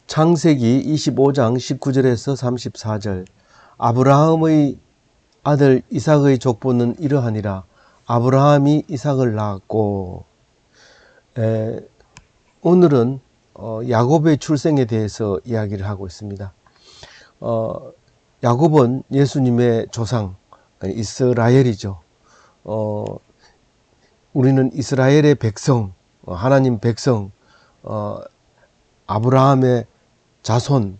창세기 25장 19절에서 34절. 아브라함의 아들 이삭의 족보는 이러하니라. 아브라함이 이삭을 낳았고. 오늘은 야곱의 출생에 대해서 이야기를 하고 있습니다. 야곱은 예수님의 조상 이스라엘이죠. 우리는 이스라엘의 백성, 하나님 백성, 아브라함의 자손,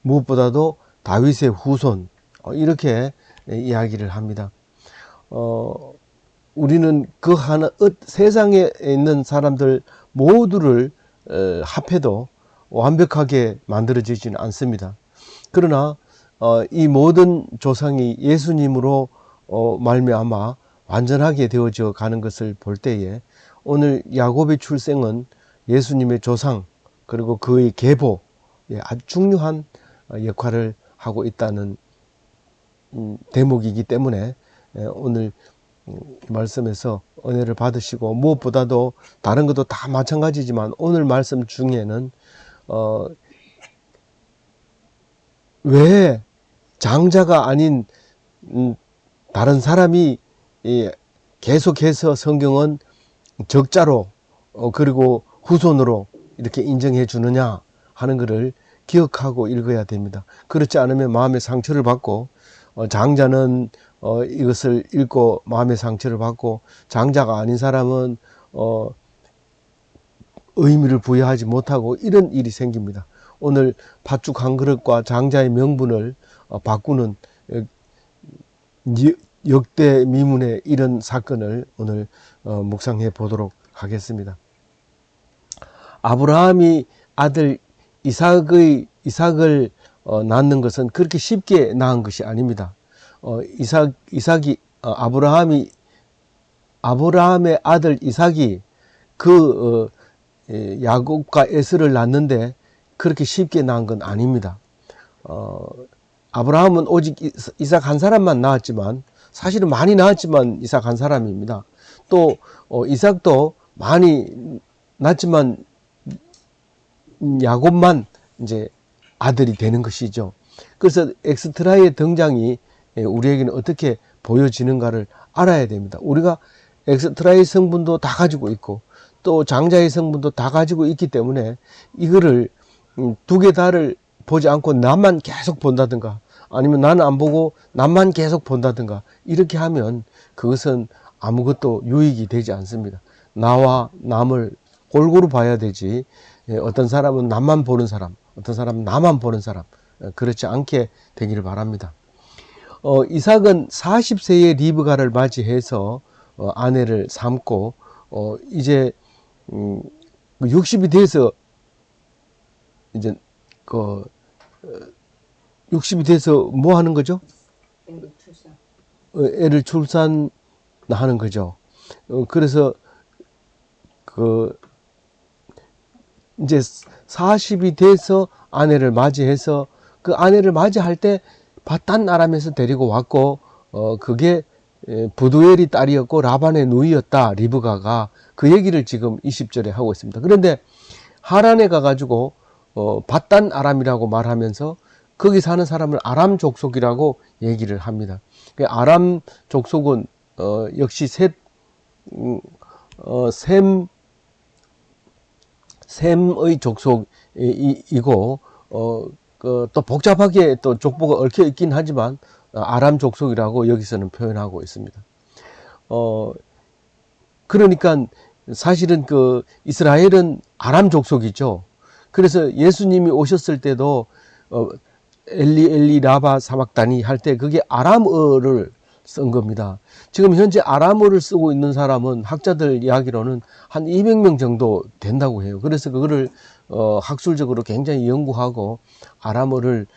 무엇보다도 다윗의 후손, 이렇게 이야기를 합니다. 우리는 그 하나, 세상에 있는 사람들 모두를 합해도 완벽하게 만들어지지는 않습니다. 그러나 이 모든 조상이 예수님으로 말미암아 완전하게 되어져 가는 것을 볼 때에 오늘 야곱의 출생은 예수님의 조상 그리고 그의 계보, 아주 중요한 역할을 하고 있다는 대목이기 때문에 오늘 말씀에서 은혜를 받으시고, 무엇보다도 다른 것도 다 마찬가지지만 오늘 말씀 중에는 왜 장자가 아닌 다른 사람이 계속해서 성경은 적자로 그리고 후손으로 이렇게 인정해 주느냐 하는 것을 기억하고 읽어야 됩니다. 그렇지 않으면 마음의 상처를 받고, 장자는 이것을 읽고 마음의 상처를 받고, 장자가 아닌 사람은 의미를 부여하지 못하고, 이런 일이 생깁니다. 오늘 팥죽 한 그릇과 장자의 명분을 바꾸는 역대 미문의 이런 사건을 오늘 묵상해 보도록 하겠습니다. 아브라함이 아들 이삭을 낳는 것은 그렇게 쉽게 낳은 것이 아닙니다. 아브라함의 아들 이삭이 야곱과 에서를 낳는데 그렇게 쉽게 낳은 건 아닙니다. 아브라함은 오직 이삭 한 사람만 낳았지만, 사실은 많이 낳았지만 이삭 한 사람입니다. 또 이삭도 많이 낳았지만 야곱만 이제 아들이 되는 것이죠. 그래서 엑스트라의 등장이 우리에게는 어떻게 보여지는가를 알아야 됩니다. 우리가 엑스트라의 성분도 다 가지고 있고 또 장자의 성분도 다 가지고 있기 때문에 이거를 두 개 다를 보지 않고 나만 계속 본다든가, 아니면 나는 안 보고 나만 계속 본다든가, 이렇게 하면 그것은 아무것도 유익이 되지 않습니다. 나와 남을 골고루 봐야 되지, 어떤 사람은 남만 보는 사람, 어떤 사람은 나만 보는 사람, 그렇지 않게 되기를 바랍니다. 이삭은 40세의 리브가를 맞이해서 아내를 삼고, 이제 60이 돼서 이제 60이 돼서 뭐 하는 거죠? 애를 출산하는 거죠. 그래서 이제 40이 돼서 아내를 맞이해서, 그 아내를 맞이할 때 밧단 아람에서 데리고 왔고, 그게 부두엘이 딸이었고 라반의 누이였다, 리브가가. 그 얘기를 지금 20절에 하고 있습니다. 그런데 하란에 가가지고 밧단 아람이라고 말하면서 거기 사는 사람을 아람 족속이라고 얘기를 합니다. 아람 족속은 역시 셈의 족속이고, 또 복잡하게 또 족보가 얽혀 있긴 하지만 아람 족속이라고 여기서는 표현하고 있습니다. 그러니까 사실은 이스라엘은 아람 족속이죠. 그래서 예수님이 오셨을 때도 엘리 엘리 라바 사박다니 할 때 그게 아람어를 쓴 겁니다. 지금 현재 아람어를 쓰고 있는 사람은 학자들 이야기로는 한 200명 정도 된다고 해요. 그래서 그거를 학술적으로 굉장히 연구하고 아람어를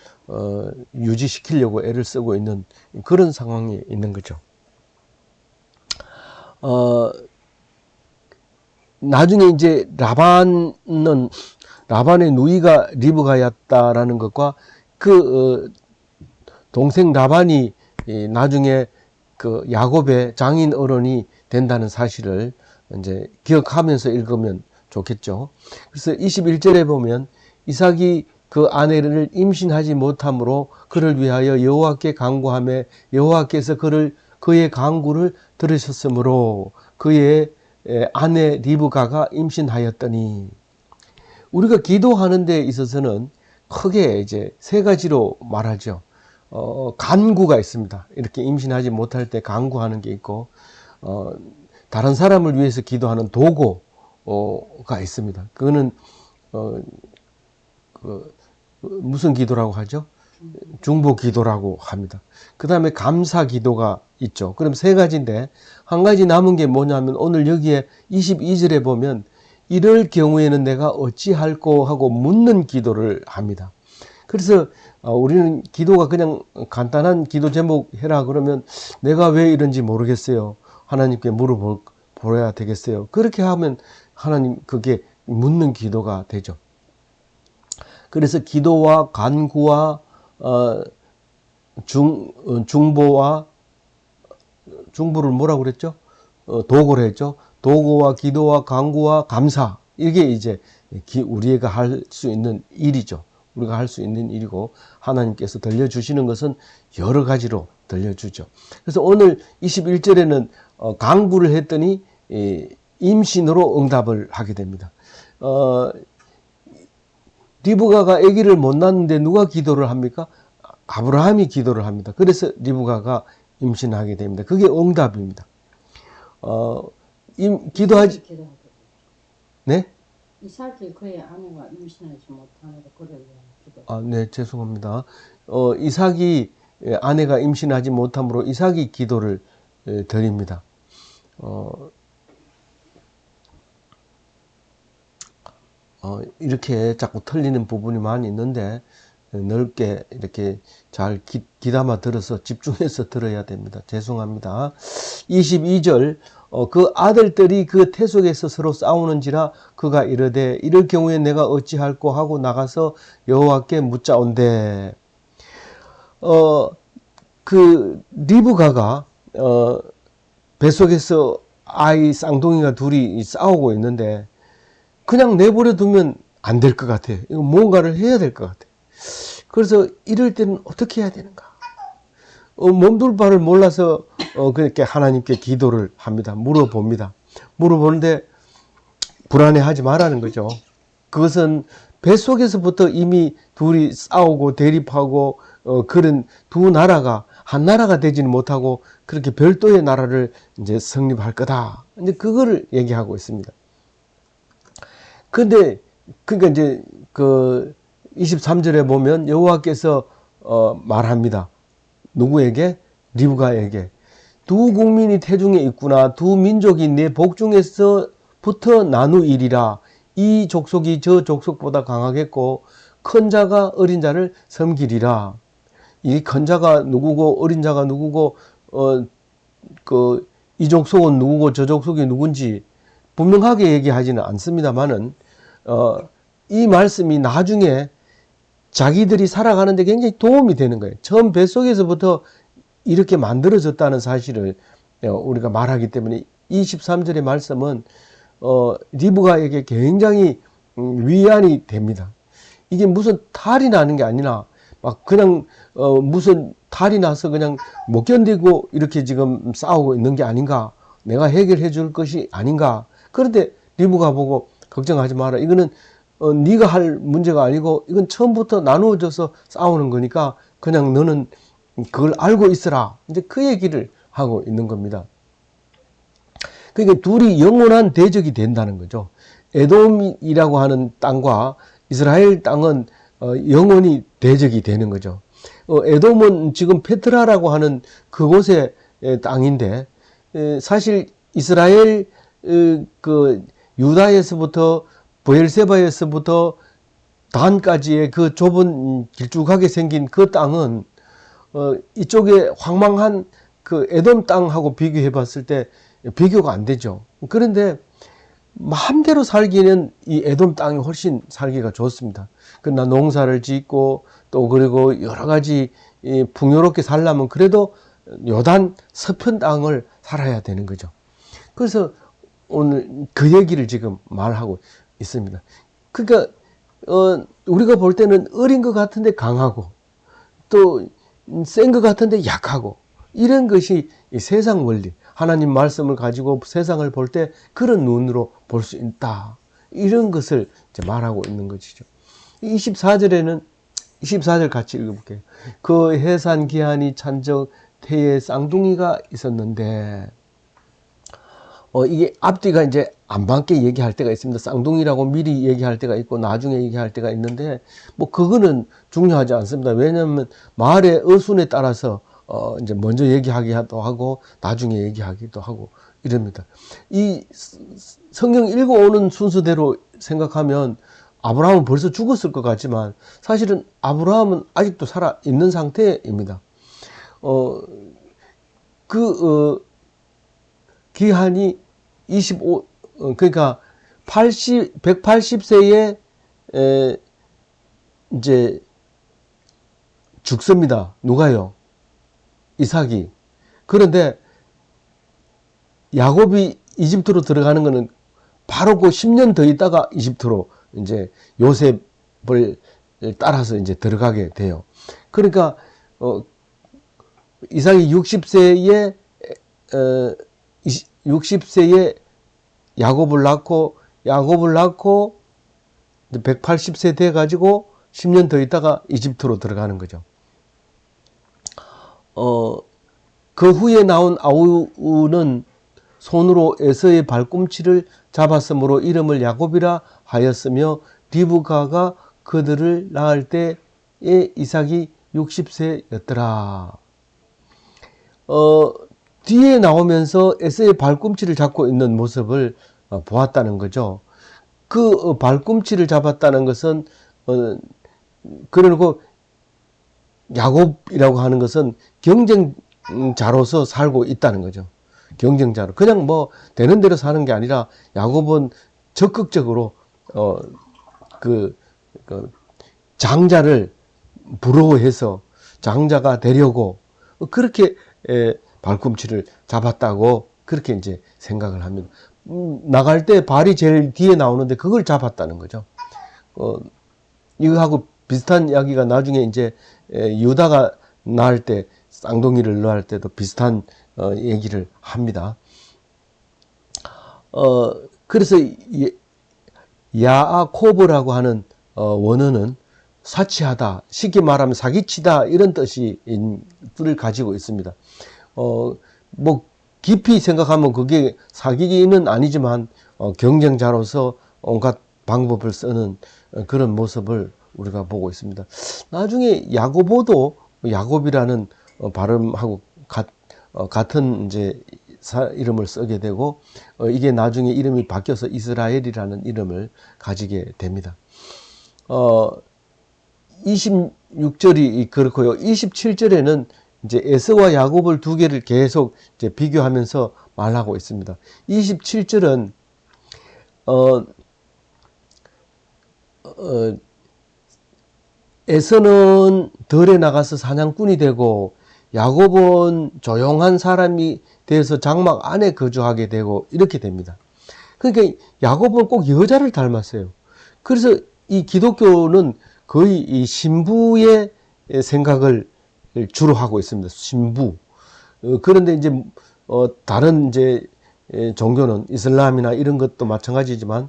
유지시키려고 애를 쓰고 있는 그런 상황이 있는 거죠. 나중에 이제 라반의 누이가 리브가였다라는 것과 동생 라반이 나중에 야곱의 장인 어른이 된다는 사실을 이제 기억하면서 읽으면 좋겠죠. 그래서 21절에 보면 이삭이 그 아내를 임신하지 못함으로 그를 위하여 여호와께 간구하며 여호와께서 그의 간구를 들으셨으므로 그의 아내 리브가가 임신하였더니, 우리가 기도하는 데 있어서는 크게 이제 세 가지로 말하죠. 간구가 있습니다. 이렇게 임신하지 못할 때 간구하는 게 있고, 다른 사람을 위해서 기도하는 도고가 있습니다. 그거는 무슨 기도라고 하죠? 중보 기도라고 합니다. 그 다음에 감사 기도가 있죠. 그럼 세 가지인데, 한 가지 남은 게 뭐냐면 오늘 여기에 22절에 보면 이럴 경우에는 내가 어찌할꼬 하고 묻는 기도를 합니다. 그래서 우리는 기도가 그냥 간단한 기도 제목 해라 그러면 내가 왜 이런지 모르겠어요. 하나님께 물어보아야 되겠어요. 그렇게 하면 하나님, 그게 묻는 기도가 되죠. 그래서 기도와 간구와 중보와, 중보를 뭐라고 그랬죠? 도고를 했죠. 도고와 기도와 간구와 감사, 이게 이제 우리가 할 수 있는 일이죠. 우리가 할 수 있는 일이고, 하나님께서 들려주시는 것은 여러 가지로 들려주죠. 그래서 오늘 21절에는 간구를 했더니 임신으로 응답을 하게 됩니다. 리브가가 아기를 못 낳는데 누가 기도를 합니까? 아브라함이 기도를 합니다. 그래서 리브가가 임신하게 됩니다. 그게 응답입니다. 기도하지, 네? 이삭이 그의 아내가 임신하지 못하는데 그를 위한 기도. 네, 죄송합니다. 이삭이 아내가 임신하지 못함으로 이삭이 기도를 드립니다. 이렇게 자꾸 틀리는 부분이 많이 있는데 넓게 이렇게 잘 귀담아 들어서 집중해서 들어야 됩니다. 죄송합니다. 22절, 그 아들들이 그 태속에서 서로 싸우는지라 그가 이르되 이럴 경우에 내가 어찌할꼬 하고 나가서 여호와께 묻자온대. 그 리브가가 뱃속에서 아이 쌍둥이가 둘이 싸우고 있는데 그냥 내버려 두면 안 될 것 같아요. 이거 뭔가를 해야 될 것 같아요. 그래서 이럴 때는 어떻게 해야 되는가? 몸둘 바를 몰라서 그렇게 하나님께 기도를 합니다. 물어봅니다. 물어보는데 불안해하지 말라는 거죠. 그것은 뱃속에서부터 이미 둘이 싸우고 대립하고 그런 두 나라가 한 나라가 되지는 못하고 그렇게 별도의 나라를 이제 성립할 거다. 이제 그거를 얘기하고 있습니다. 근데 그러니까 이제 그 23절에 보면 여호와께서 말합니다. 누구에게? 리브가에게. 두 국민이 태중에 있구나. 두 민족이 내 복중에서부터 나누이리라. 이 족속이 저 족속보다 강하겠고 큰 자가 어린 자를 섬기리라. 이 큰 자가 누구고 어린 자가 누구고 이 족속은 누구고 저 족속이 누군지 분명하게 얘기하지는 않습니다만은 이 말씀이 나중에 자기들이 살아가는데 굉장히 도움이 되는 거예요. 처음 뱃속에서부터 이렇게 만들어졌다는 사실을 우리가 말하기 때문에 23절의 말씀은 리브가에게 굉장히 위안이 됩니다. 이게 무슨 탈이 나는 게 아니라 막 그냥 무슨 탈이 나서 그냥 못 견디고 이렇게 지금 싸우고 있는 게 아닌가, 내가 해결해 줄 것이 아닌가. 그런데 리브가 보고 걱정하지 마라. 이거는 네가 할 문제가 아니고 이건 처음부터 나누어져서 싸우는 거니까 그냥 너는 그걸 알고 있어라. 이제 그 얘기를 하고 있는 겁니다. 그러니까 둘이 영원한 대적이 된다는 거죠. 에돔이라고 하는 땅과 이스라엘 땅은 영원히 대적이 되는 거죠. 에돔은 지금 페트라라고 하는 그곳의 땅인데 사실 이스라엘 그 유다에서부터 브엘세바에서부터 단까지의 그 좁은 길쭉하게 생긴 그 땅은 이쪽에 황망한 그 에돔 땅하고 비교해 봤을 때 비교가 안 되죠. 그런데 마음대로 살기는 이 에돔 땅이 훨씬 살기가 좋습니다. 그러나 농사를 짓고 또 그리고 여러 가지 풍요롭게 살려면 그래도 요단 서편 땅을 살아야 되는 거죠. 그래서 오늘 그 얘기를 지금 말하고 있습니다. 그러니까 우리가 볼 때는 어린 것 같은데 강하고, 또 센 것 같은데 약하고, 이런 것이 이 세상 원리, 하나님 말씀을 가지고 세상을 볼 때 그런 눈으로 볼 수 있다. 이런 것을 이제 말하고 있는 것이죠. 24절에는 24절 같이 읽어볼게요. 그 해산 기한이 찬적 태에 쌍둥이가 있었는데, 이게 앞뒤가 이제 안 맞게 얘기할 때가 있습니다. 쌍둥이라고 미리 얘기할 때가 있고 나중에 얘기할 때가 있는데, 뭐 그거는 중요하지 않습니다. 왜냐하면 말의 어순에 따라서 이제 먼저 얘기하기도 하고 나중에 얘기하기도 하고 이럽니다. 이 성경 읽어오는 순서대로 생각하면 아브라함은 벌써 죽었을 것 같지만 사실은 아브라함은 아직도 살아 있는 상태입니다. 기한이 180세에 이제 죽습니다. 누가요? 이삭이. 그런데 야곱이 이집트로 들어가는 것은 바로 그 10년 더 있다가 이집트로 이제 요셉을 따라서 이제 들어가게 돼요. 그러니까, 이삭이 60세에 야곱을 낳고 180세 돼가지고 10년 더 있다가 이집트로 들어가는 거죠. 그 후에 나온 아우는 손으로 에서의 발꿈치를 잡았으므로 이름을 야곱이라 하였으며 리브가가 그들을 낳을 때에 이삭이 60세였더라. 뒤에 나오면서 에서의 발꿈치를 잡고 있는 모습을 보았다는 거죠. 그 발꿈치를 잡았다는 것은 그리고 야곱이라고 하는 것은 경쟁자로서 살고 있다는 거죠. 경쟁자로. 그냥 뭐 되는 대로 사는 게 아니라 야곱은 적극적으로 그 장자를 부러워해서 장자가 되려고 그렇게 발꿈치를 잡았다고 그렇게 이제 생각을 합니다. 나갈 때 발이 제일 뒤에 나오는데 그걸 잡았다는 거죠. 이거하고 비슷한 이야기가 나중에 이제 유다가 낳을 때 쌍둥이를 낳을 때도 비슷한 얘기를 합니다. 그래서 야코브라고 하는 원어는 사치하다, 쉽게 말하면 사기치다 이런 뜻을 가지고 있습니다. 뭐 깊이 생각하면 그게 사기는 아니지만 경쟁자로서 온갖 방법을 쓰는 그런 모습을 우리가 보고 있습니다. 나중에 야고보도 야곱이라는 발음하고 같은 이제 이름을 쓰게 되고 이게 나중에 이름이 바뀌어서 이스라엘이라는 이름을 가지게 됩니다. 26절이 그렇고요. 27절에는 이제 에서와 야곱을 두 개를 계속 이제 비교하면서 말하고 있습니다. 27절은 에서는 들에 나가서 사냥꾼이 되고 야곱은 조용한 사람이 되어서 장막 안에 거주하게 되고 이렇게 됩니다. 그러니까 야곱은 꼭 여자를 닮았어요. 그래서 이 기독교는 거의 이 신부의 생각을 주로 하고 있습니다. 신부. 그런데 이제 다른 이제 종교는 이슬람이나 이런 것도 마찬가지지만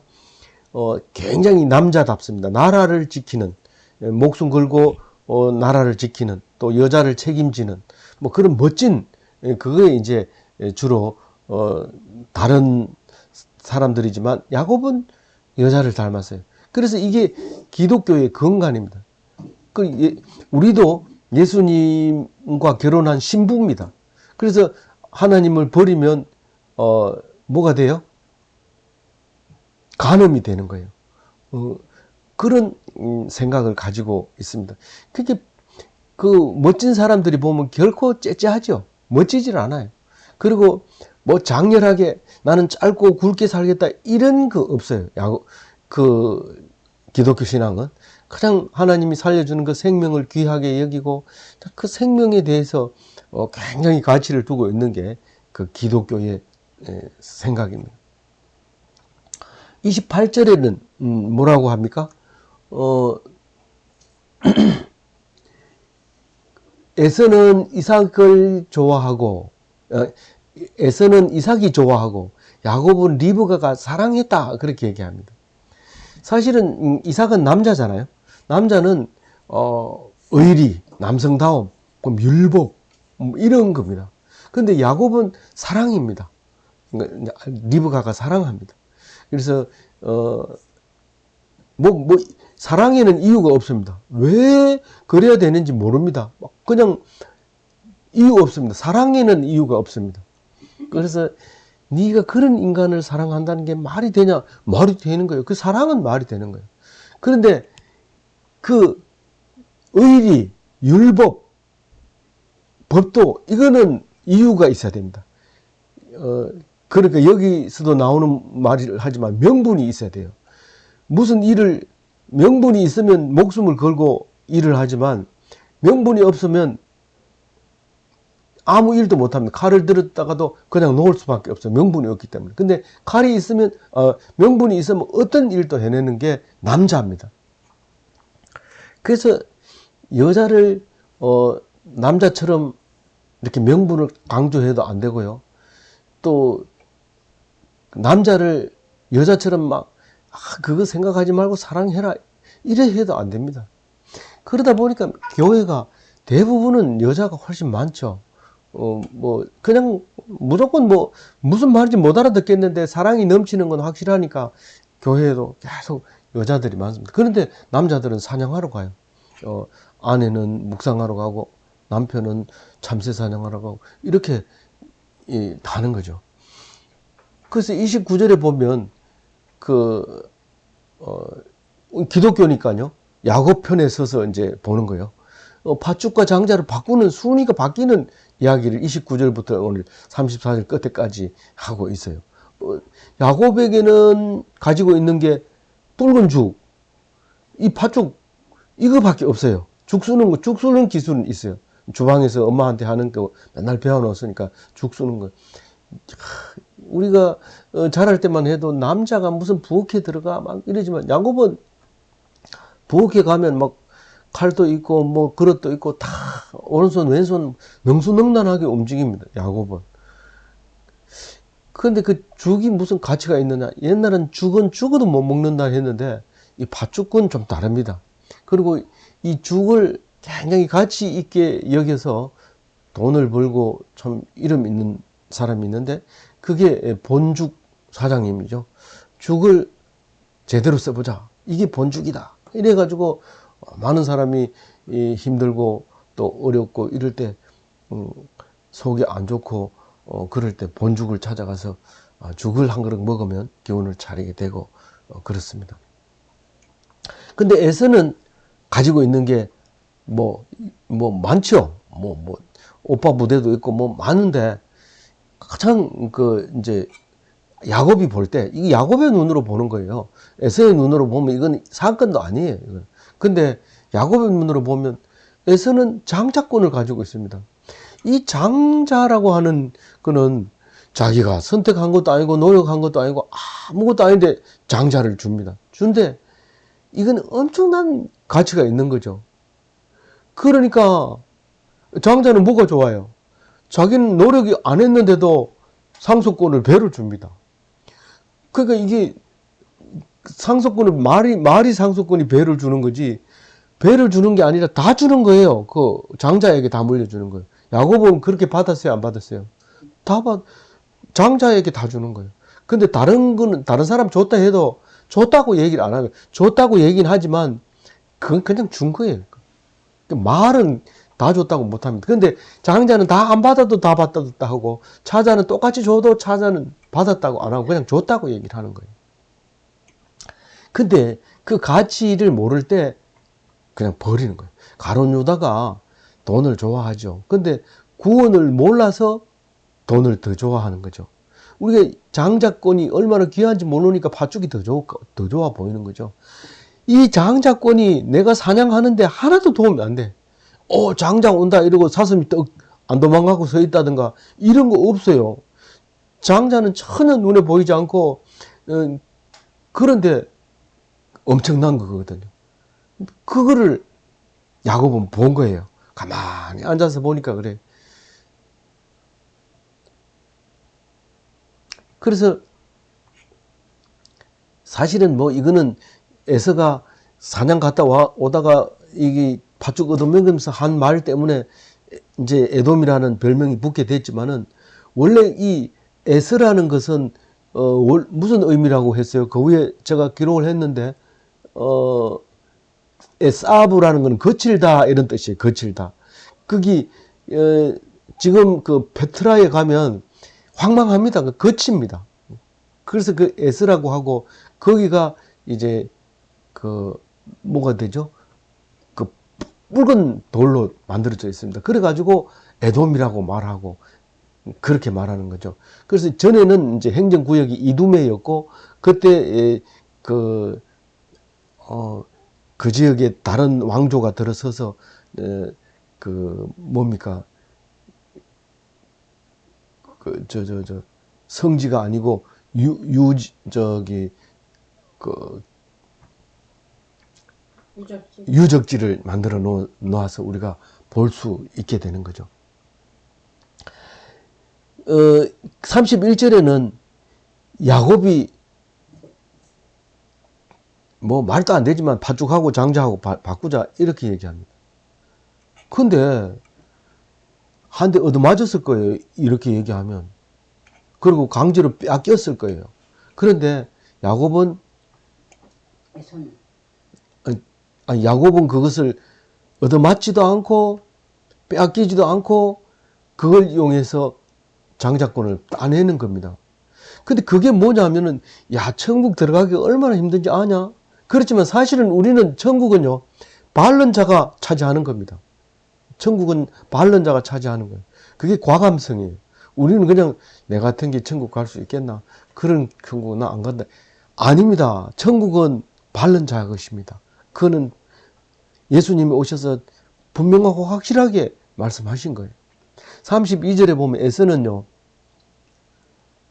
굉장히 남자답습니다. 나라를 지키는, 목숨 걸고 나라를 지키는, 또 여자를 책임지는 뭐 그런 멋진 그거에 이제 주로 다른 사람들이지만 야곱은 여자를 닮았어요. 그래서 이게 기독교의 근간입니다. 우리도 예수님과 결혼한 신부입니다. 그래서 하나님을 버리면 뭐가 돼요? 간음이 되는 거예요. 그런 생각을 가지고 있습니다. 그게 그 멋진 사람들이 보면 결코 째째하죠. 멋지질 않아요. 그리고 뭐 장렬하게 나는 짧고 굵게 살겠다 이런 거 없어요. 그 기독교 신앙은 그냥 하나님이 살려주는 그 생명을 귀하게 여기고 그 생명에 대해서 굉장히 가치를 두고 있는 게 그 기독교의 생각입니다. 28절에는 뭐라고 합니까? 에서는 이삭을 좋아하고, 에서는 이삭이 좋아하고, 야곱은 리브가가 사랑했다. 그렇게 얘기합니다. 사실은 이삭은 남자잖아요. 남자는 의리, 남성다움, 그럼 율법 이런 겁니다. 근데 야곱은 사랑입니다. 리브가가 사랑합니다. 그래서 사랑에는 이유가 없습니다. 왜 그래야 되는지 모릅니다. 그냥 이유 없습니다. 사랑에는 이유가 없습니다. 그래서 네가 그런 인간을 사랑한다는 게 말이 되냐? 말이 되는 거예요. 그 사랑은 말이 되는 거예요. 그런데 그 의리, 율법, 법도 이거는 이유가 있어야 됩니다. 그러니까 여기서도 나오는 말을 하지만 명분이 있어야 돼요. 무슨 일을 명분이 있으면 목숨을 걸고 일을 하지만 명분이 없으면 아무 일도 못합니다. 칼을 들었다가도 그냥 놓을 수밖에 없어요. 명분이 없기 때문에. 근데 칼이 있으면 명분이 있으면 어떤 일도 해내는 게 남자입니다. 그래서 여자를 남자처럼 이렇게 명분을 강조해도 안 되고요. 또 남자를 여자처럼 막 그거 생각하지 말고 사랑해라 이래 해도 안 됩니다. 그러다 보니까 교회가 대부분은 여자가 훨씬 많죠. 그냥 무조건 무슨 말인지 못 알아듣겠는데 사랑이 넘치는 건 확실하니까 교회에도 계속 여자들이 많습니다. 그런데 남자들은 사냥하러 가요. 아내는 묵상하러 가고 남편은 참새 사냥하러 가고 이렇게 하는 거죠. 그래서 29절에 보면 기독교니까요. 야곱 편에 서서 이제 보는 거예요. 팥죽과 장자를 바꾸는 순위가 바뀌는 이야기를 29절부터 오늘 34절 끝에까지 하고 있어요. 야곱에게는 가지고 있는 게 붉은 죽, 이 팥죽 이거밖에 없어요. 죽 쓰는 기술은 있어요. 주방에서 엄마한테 하는 거 맨날 배워놓았으니까 죽 쓰는 거. 우리가 자랄 때만 해도 남자가 무슨 부엌에 들어가 막 이러지만 야곱은 부엌에 가면 막 칼도 있고 그릇도 있고 다 오른손 왼손 능수능란하게 움직입니다. 야곱은. 그런데 그 죽이 무슨 가치가 있느냐? 옛날엔 죽은 죽어도 못 먹는다 했는데 이 팥죽은 좀 다릅니다. 그리고 이 죽을 굉장히 가치 있게 여겨서 돈을 벌고 참 이름 있는 사람이 있는데 그게 본죽 사장님이죠. 죽을 제대로 써보자. 이게 본죽이다. 이래가지고 많은 사람이 힘들고 또 어렵고 이럴 때 속이 안 좋고 그럴 때 본죽을 찾아가서 죽을 한 그릇 먹으면 기운을 차리게 되고 그렇습니다. 근데 에서는 가지고 있는 게 많죠. 오빠 부대도 있고 많은데 가장 이제 야곱이 볼 때 이게 야곱의 눈으로 보는 거예요. 에서의 눈으로 보면 이건 사건도 아니에요. 이건. 근데 야곱의 눈으로 보면 에서는 장자권을 가지고 있습니다. 이 장자라고 하는 거는 자기가 선택한 것도 아니고 노력한 것도 아니고 아무것도 아닌데 장자를 줍니다. 준데 이건 엄청난 가치가 있는 거죠. 그러니까 장자는 뭐가 좋아요? 자기는 노력이 안 했는데도 상속권을 배로 줍니다. 그러니까 이게 상속권을 말이 상속권이 배를 주는 거지 배를 주는 게 아니라 다 주는 거예요. 그 장자에게 다 물려주는 거예요. 야곱은 그렇게 받았어요? 안 받았어요? 장자에게 다 주는 거예요. 근데 다른 사람 줬다 해도 줬다고 얘기를 안 하면 줬다고 얘기는 하지만 그건 그냥 준 거예요. 말은 다 줬다고 못 합니다. 근데 장자는 다 안 받아도 다 받았다 하고 차자는 똑같이 줘도 차자는 받았다고 안 하고 그냥 줬다고 얘기를 하는 거예요. 근데 그 가치를 모를 때 그냥 버리는 거예요. 가룟 유다가 돈을 좋아하죠. 근데 구원을 몰라서 돈을 더 좋아하는 거죠. 우리가 장자권이 얼마나 귀한지 모르니까 팥죽이 더 좋아 보이는 거죠. 이 장자권이 내가 사냥하는데 하나도 도움이 안 돼. 장장 온다 이러고 사슴이 떡 안 도망가고 서 있다든가 이런 거 없어요. 장자는 전혀 눈에 보이지 않고 그런데 엄청난 거거든요. 그거를 야곱은 본 거예요. 가만히 앉아서 보니까 그래. 그래서 사실은 뭐 이거는 에서가 사냥 갔다 오다가 이게 팥죽 얻어먹으면서 한 말 때문에 이제 에돔이라는 별명이 붙게 됐지만은 원래 이 에서라는 것은 무슨 의미라고 했어요? 그 위에 제가 기록을 했는데 에사브라는 건 거칠다 이런 뜻이에요. 거칠다. 거기 지금 그 페트라에 가면 황망합니다. 거칩니다. 그래서 그 에스라고 하고 거기가 이제 그 뭐가 되죠? 그 붉은 돌로 만들어져 있습니다. 그래가지고 에돔이라고 말하고 그렇게 말하는 거죠. 그래서 전에는 이제 행정구역이 이두메였고 그때 그 지역에 다른 왕조가 들어서서 그 뭡니까 그 성지가 아니고 유적지를 만들어 놓아서 우리가 볼 수 있게 되는 거죠. 31절에는 야곱이 뭐 말도 안 되지만 팥죽하고 장자하고 바꾸자 이렇게 얘기합니다. 근데 한 대 얻어맞았을 거예요. 이렇게 얘기하면. 그리고 강제로 빼앗겼을 거예요. 그런데 야곱은 야곱은 그것을 얻어맞지도 않고 빼앗기지도 않고 그걸 이용해서 장자권을 따내는 겁니다. 근데 그게 뭐냐면은 야 천국 들어가기 얼마나 힘든지 아냐? 그렇지만 사실은 우리는 천국은요 바른 자가 차지하는 겁니다. 천국은 바른 자가 차지하는 거예요. 그게 과감성이에요. 우리는 그냥 내 같은 게 천국 갈 수 있겠나? 그런 천국은 나 안 간다. 아닙니다. 천국은 바른 자의 것입니다. 그거는 예수님이 오셔서 분명하고 확실하게 말씀하신 거예요. 32절에 보면 에서는요.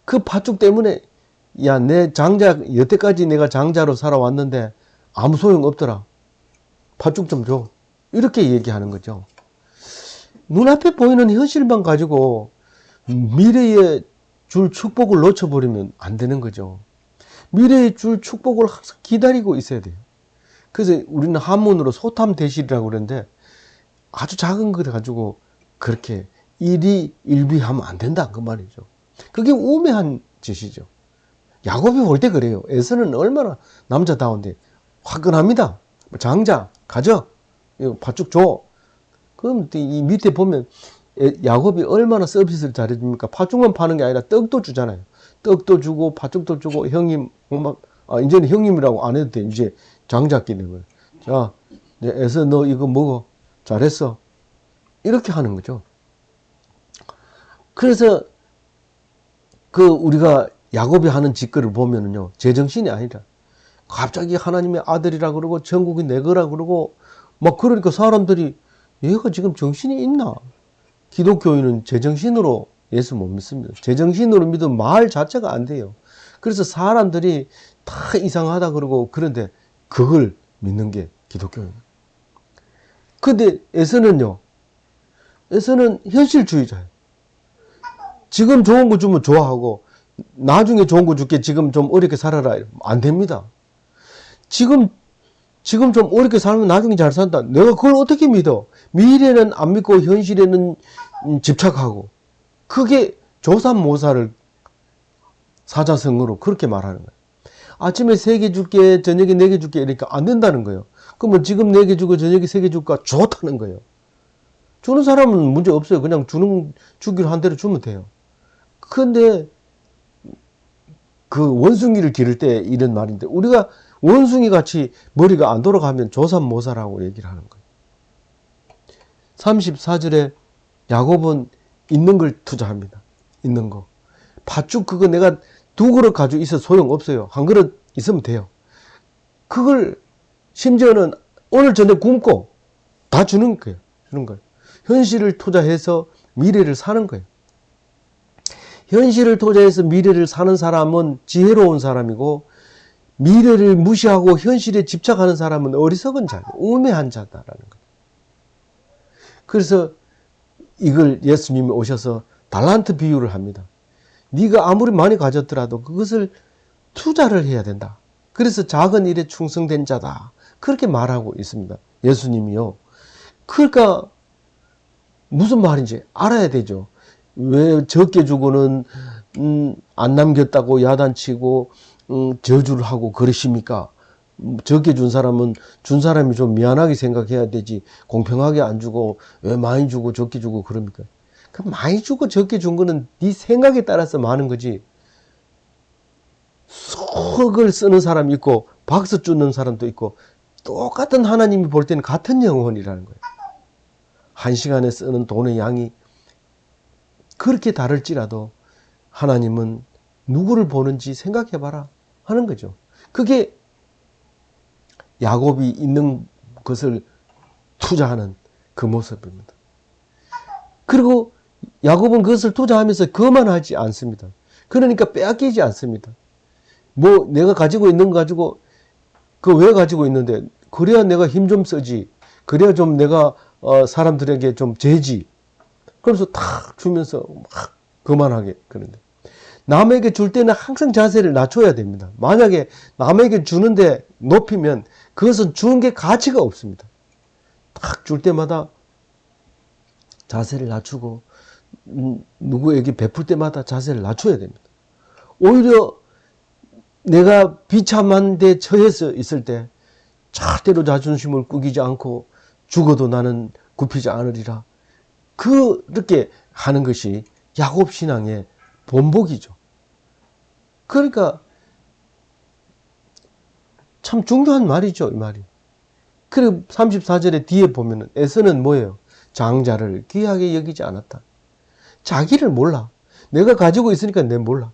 그 팥죽 때문에 야, 내 장자 여태까지 내가 장자로 살아왔는데 아무 소용 없더라. 팥죽 좀 줘. 이렇게 얘기하는 거죠. 눈앞에 보이는 현실만 가지고 미래에 줄 축복을 놓쳐버리면 안 되는 거죠. 미래에 줄 축복을 항상 기다리고 있어야 돼요. 그래서 우리는 한문으로 소탐대실이라고 그러는데 아주 작은 걸 가지고 그렇게 일비하면 안 된다 그 말이죠. 그게 우매한 짓이죠. 야곱이 볼 때 그래요. 에서는 얼마나 남자다운데 화끈합니다. 장자 가져. 이거 팥죽 줘. 그럼 이 밑에 보면 야곱이 얼마나 서비스를 잘해줍니까? 팥죽만 파는 게 아니라 떡도 주잖아요. 떡도 주고 팥죽도 주고 형님 이제는 형님이라고 안 해도 돼. 이제 장자끼 되면 자 이제 에서 너 이거 먹어. 잘했어. 이렇게 하는 거죠. 그래서 그 우리가 야곱이 하는 짓거리를 보면은요 제정신이 아니라 갑자기 하나님의 아들이라 그러고 천국이 내 거라 그러고 막 그러니까 사람들이 얘가 지금 정신이 있나? 기독교인은 제정신으로 예수 못 믿습니다. 제정신으로 믿으면 말 자체가 안 돼요. 그래서 사람들이 다 이상하다 그러고 그런데 그걸 믿는 게 기독교예요. 근데 에서는요. 에서는 현실주의자예요. 지금 좋은 거 주면 좋아하고 나중에 좋은 거 줄게 지금 좀 어렵게 살아라. 안 됩니다. 지금 좀 어렵게 살면 나중에 잘 산다. 내가 그걸 어떻게 믿어? 미래는 안 믿고 현실에는 집착하고 그게 조삼모사를 사자성어로 그렇게 말하는 거예요. 아침에 3개 줄게 저녁에 4개 줄게 이러니까 안 된다는 거예요. 그러면 지금 4개 주고 저녁에 3개 줄까? 좋다는 거예요. 주는 사람은 문제 없어요. 그냥 주기로 한 대로 주면 돼요. 근데 그 원숭이를 기를 때 이런 말인데 우리가 원숭이 같이 머리가 안 돌아가면 조삼모사라고 얘기를 하는 거예요. 34절에 야곱은 있는 걸 투자합니다. 있는 거. 팥죽 그거 내가 2그릇 가지고 있어도 소용없어요. 1그릇 있으면 돼요. 그걸 심지어는 오늘 저녁 굶고 다 주는 거예요. 주는 거예요. 현실을 투자해서 미래를 사는 거예요. 현실을 투자해서 미래를 사는 사람은 지혜로운 사람이고 미래를 무시하고 현실에 집착하는 사람은 어리석은 자, 우매한 자다라는 거예요. 그래서 이걸 예수님이 오셔서 달란트 비유를 합니다. 네가 아무리 많이 가졌더라도 그것을 투자를 해야 된다. 그래서 작은 일에 충성된 자다. 그렇게 말하고 있습니다. 예수님이요. 그러니까 무슨 말인지 알아야 되죠. 왜 적게 주고는 안 남겼다고 야단치고 저주를 하고 그러십니까? 적게 준 사람은 준 사람이 좀 미안하게 생각해야 되지 공평하게 안 주고 왜 많이 주고 적게 주고 그럽니까? 그 많이 주고 적게 준 거는 네 생각에 따라서 많은 거지. 속을 쓰는 사람이 있고 박수 주는 사람도 있고 똑같은 하나님이 볼 때는 같은 영혼이라는 거예요. 한 시간에 쓰는 돈의 양이 그렇게 다를지라도 하나님은 누구를 보는지 생각해봐라 하는 거죠. 그게 야곱이 있는 것을 투자하는 그 모습입니다. 그리고 야곱은 그것을 투자하면서 거만하지 않습니다. 그러니까 빼앗기지 않습니다. 뭐 내가 가지고 있는 거 가지고 그 왜 가지고 있는데 그래야 내가 힘 좀 쓰지. 그래야 좀 내가 사람들에게 좀 재지. 그러면서 탁 주면서 막 거만하게 그런데 남에게 줄 때는 항상 자세를 낮춰야 됩니다. 만약에 남에게 주는데 높이면 그것은 주는 게 가치가 없습니다. 딱 줄 때마다 자세를 낮추고 누구에게 베풀 때마다 자세를 낮춰야 됩니다. 오히려 내가 비참한 데 처해서 있을 때 절대로 자존심을 꾸기지 않고 죽어도 나는 굽히지 않으리라. 그렇게 하는 것이 야곱 신앙의 본보기죠. 그러니까 참 중요한 말이죠, 이 말이. 그리고 34절에 뒤에 보면은 에서는 뭐예요? 장자를 귀하게 여기지 않았다. 자기를 몰라. 내가 가지고 있으니까 내 몰라.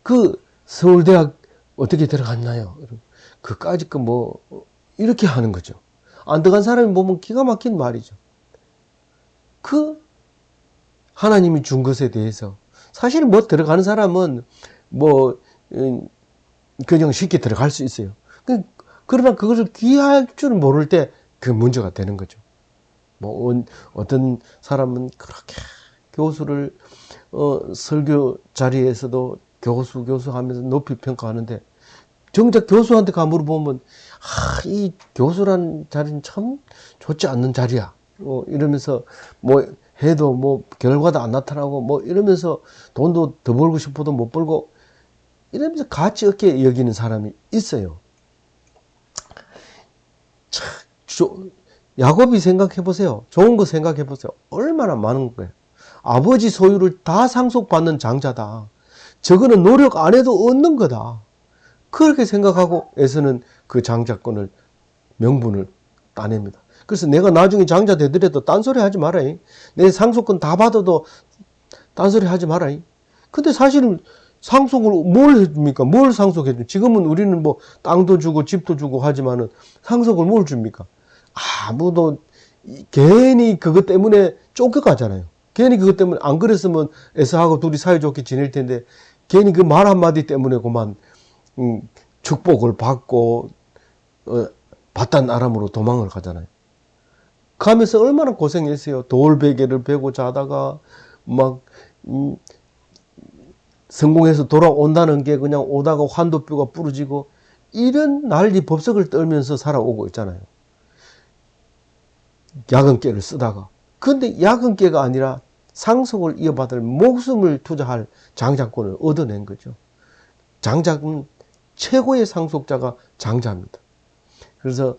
그 서울대학 어떻게 들어갔나요? 그까짓 거 뭐 이렇게 하는 거죠. 안 들어간 사람이 보면 기가 막힌 말이죠. 그 하나님이 준 것에 대해서 사실 뭐 들어가는 사람은 뭐 그냥 쉽게 들어갈 수 있어요. 그러나 그것을 귀할 줄 모를 때 그 문제가 되는 거죠. 뭐 어떤 사람은 그렇게 교수를 설교 자리에서도 교수 하면서 높이 평가하는데 정작 교수한테 가 물어보면 이 교수란 자리는 참 좋지 않는 자리야. 이러면서 뭐 해도 뭐 결과도 안 나타나고 뭐 이러면서 돈도 더 벌고 싶어도 못 벌고 이러면서 가치 없게 여기는 사람이 있어요. 야곱이 생각해 보세요. 좋은 거 생각해 보세요. 얼마나 많은 거예요. 아버지 소유를 다 상속받는 장자다. 저거는 노력 안 해도 얻는 거다. 그렇게 생각하고 에서는 그 장자권을 명분을 따냅니다. 그래서 내가 나중에 장자 되더라도 딴소리 하지 마라. 내 상속권 다 받아도 딴소리 하지 마라. 근데 사실은 상속을 뭘 해줍니까? 뭘 상속해줍니까? 지금은 우리는 뭐 땅도 주고 집도 주고 하지만은 상속을 뭘 줍니까? 아무도 괜히 그것 때문에 쫓겨가잖아요. 괜히 그것 때문에 안 그랬으면 에서하고 둘이 사이좋게 지낼 텐데 괜히 그 말 한마디 때문에 그만 축복을 받고 바딴 아람으로 도망을 가잖아요. 가면서 얼마나 고생했어요. 돌베개를 베고 자다가 막 성공해서 돌아온다는 게 그냥 오다가 환도뼈가 부러지고 이런 난리 법석을 떨면서 살아오고 있잖아요. 야근깨를 쓰다가. 근데 야근깨가 아니라 상속을 이어받을 목숨을 투자할 장자권을 얻어낸 거죠. 장자는 최고의 상속자가 장자입니다. 그래서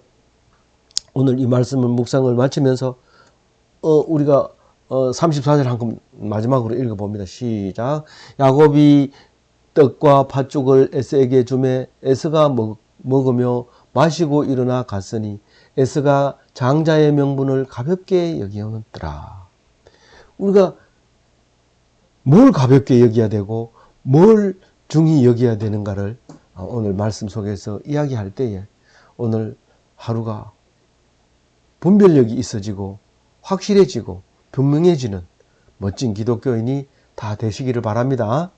오늘 이 말씀을 묵상을 마치면서 우리가 34절 한번 마지막으로 읽어봅니다. 시작. 야곱이 떡과 팥죽을 에서에게 주매 에서가 먹으며 마시고 일어나 갔으니 에서가 장자의 명분을 가볍게 여기었더라. 우리가 뭘 가볍게 여겨야 되고 뭘 중히 여겨야 되는가를 오늘 말씀 속에서 이야기할 때에 오늘 하루가 분별력이 있어지고 확실해지고 분명해지는 멋진 기독교인이 다 되시기를 바랍니다.